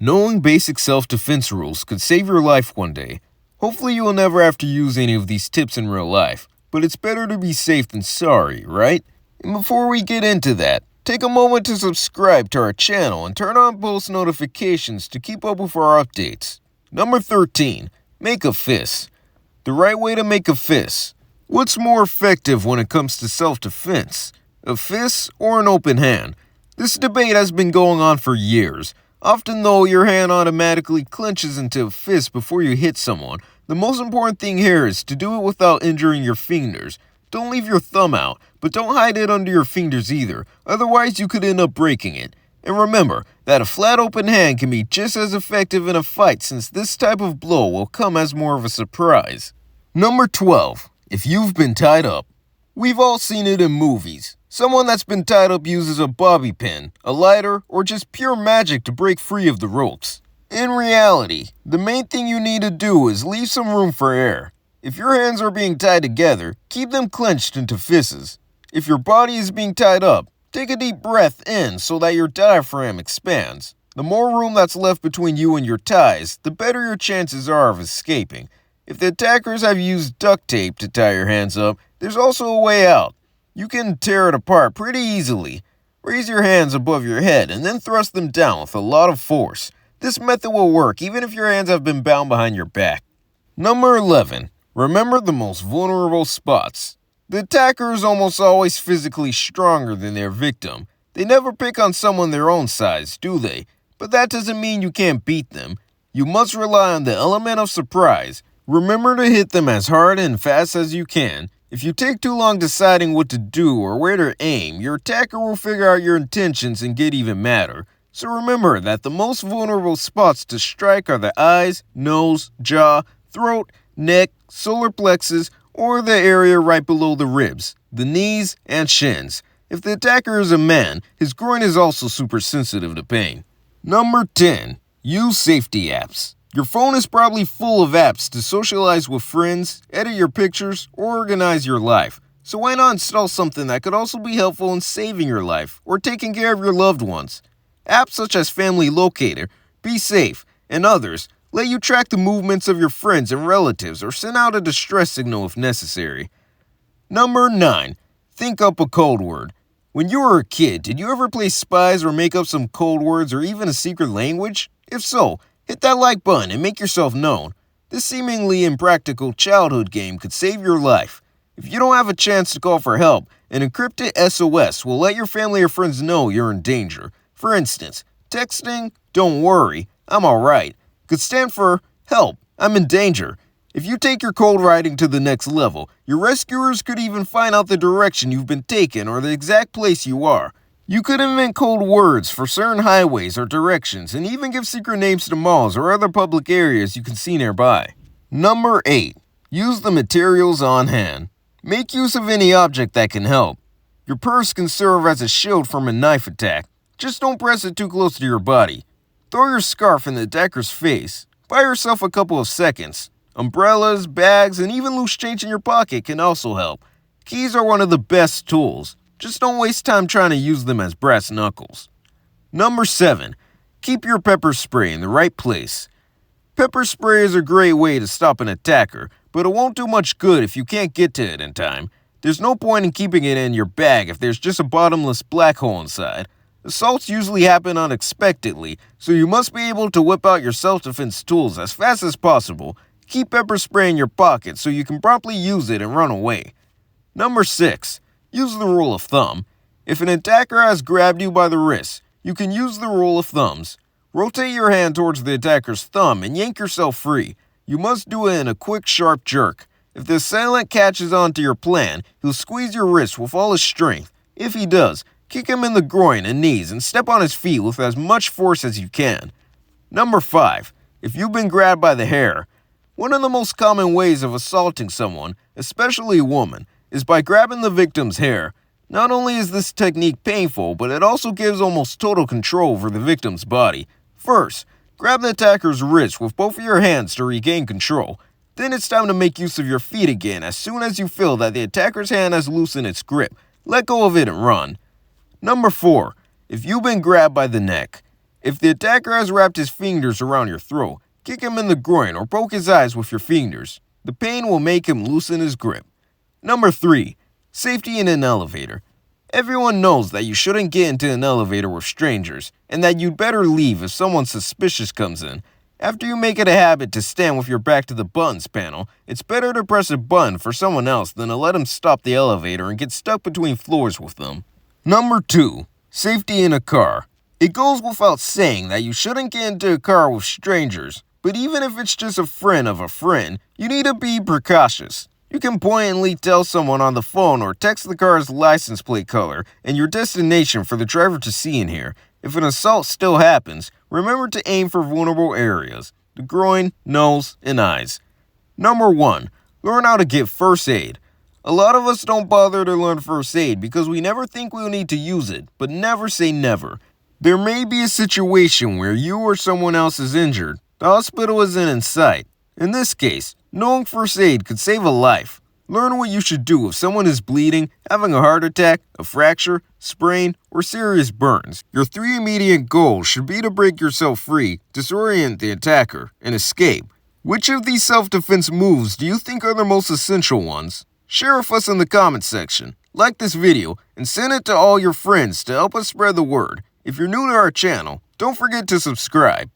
Knowing basic self-defense rules could save your life one day. Hopefully you will never have to use any of these tips in real life, but it's better to be safe than sorry, right? And before we get into that, take a moment to subscribe to our channel and turn on post notifications to keep up with our updates. Number 13. Make a fist. The right way to make a fist. What's more effective when it comes to self-defense? A fist or an open hand? This debate has been going on for years. Often though, your hand automatically clenches into a fist before you hit someone. The most important thing here is to do it without injuring your fingers. Don't leave your thumb out, but don't hide it under your fingers either, otherwise you could end up breaking it. And remember that a flat open hand can be just as effective in a fight since this type of blow will come as more of a surprise. Number 12. If you've been tied up. We've all seen it in movies. Someone that's been tied up uses a bobby pin, a lighter, or just pure magic to break free of the ropes. In reality, the main thing you need to do is leave some room for air. If your hands are being tied together, keep them clenched into fists. If your body is being tied up, take a deep breath in so that your diaphragm expands. The more room that's left between you and your ties, the better your chances are of escaping. If the attackers have used duct tape to tie your hands up, there's also a way out. You can tear it apart pretty easily. Raise your hands above your head and then thrust them down with a lot of force. This method will work even if your hands have been bound behind your back. Number 11. Remember the most vulnerable spots. The attacker is almost always physically stronger than their victim. They never pick on someone their own size, do they? But that doesn't mean you can't beat them. You must rely on the element of surprise. Remember to hit them as hard and fast as you can. If you take too long deciding what to do or where to aim, your attacker will figure out your intentions and get even madder. So remember that the most vulnerable spots to strike are the eyes, nose, jaw, throat, neck, solar plexus, or the area right below the ribs, the knees, and shins. If the attacker is a man, his groin is also super sensitive to pain. Number 10. Use safety apps. Your phone is probably full of apps to socialize with friends, edit your pictures, or organize your life. So why not install something that could also be helpful in saving your life or taking care of your loved ones? Apps such as Family Locator, Be Safe, and others let you track the movements of your friends and relatives or send out a distress signal if necessary. Number 9. Think up a code word. When you were a kid, did you ever play spies or make up some code words or even a secret language? If so, hit that like button and make yourself known. This seemingly impractical childhood game could save your life. If you don't have a chance to call for help, an encrypted SOS will let your family or friends know you're in danger. For instance, texting, "Don't worry, I'm alright," could stand for, "Help, I'm in danger." If you take your code writing to the next level, your rescuers could even find out the direction you've been taken or the exact place you are. You could invent code words for certain highways or directions and even give secret names to malls or other public areas you can see nearby. Number 8. Use the materials on hand. Make use of any object that can help. Your purse can serve as a shield from a knife attack. Just don't press it too close to your body. Throw your scarf in the attacker's face. Buy yourself a couple of seconds. Umbrellas, bags, and even loose change in your pocket can also help. Keys are one of the best tools. Just don't waste time trying to use them as brass knuckles. Number 7. Keep your pepper spray in the right place. Pepper spray is a great way to stop an attacker, but it won't do much good if you can't get to it in time. There's no point in keeping it in your bag if there's just a bottomless black hole inside. Assaults usually happen unexpectedly, so you must be able to whip out your self-defense tools as fast as possible. Keep pepper spray in your pocket so you can promptly use it and run away. Number 6. Use the rule of thumb. If an attacker has grabbed you by the wrist, you can use the rule of thumbs. Rotate your hand towards the attacker's thumb and yank yourself free. You must do it in a quick, sharp jerk. If the assailant catches on to your plan, he'll squeeze your wrist with all his strength. If he does, kick him in the groin and knees and step on his feet with as much force as you can. Number 5. If you've been grabbed by the hair. One of the most common ways of assaulting someone, especially a woman, is by grabbing the victim's hair. Not only is this technique painful, but it also gives almost total control over the victim's body. First, grab the attacker's wrist with both of your hands to regain control. Then it's time to make use of your feet again as soon as you feel that the attacker's hand has loosened its grip. Let go of it and run. Number 4. If you've been grabbed by the neck. If the attacker has wrapped his fingers around your throat, kick him in the groin or poke his eyes with your fingers. The pain will make him loosen his grip. Number 3. Safety in an elevator. Everyone knows that you shouldn't get into an elevator with strangers, and that you'd better leave if someone suspicious comes in. After you make it a habit to stand with your back to the buttons panel, it's better to press a button for someone else than to let them stop the elevator and get stuck between floors with them. Number 2. Safety in a car. It goes without saying that you shouldn't get into a car with strangers, but even if it's just a friend of a friend, you need to be precautious. You can pointedly tell someone on the phone or text the car's license plate color and your destination for the driver to see and hear. If an assault still happens, remember to aim for vulnerable areas: the groin, nose, and eyes. Number 1. Learn how to get first aid. A lot of us don't bother to learn first aid because we never think we'll need to use it, but never say never. There may be a situation where you or someone else is injured. The hospital isn't in sight. In this case, knowing first aid could save a life. Learn what you should do if someone is bleeding, having a heart attack, a fracture, sprain, or serious burns. Your 3 immediate goals should be to break yourself free, disorient the attacker, and escape. Which of these self-defense moves do you think are the most essential ones? Share with us in the comments section. Like this video and send it to all your friends to help us spread the word. If you're new to our channel, don't forget to subscribe.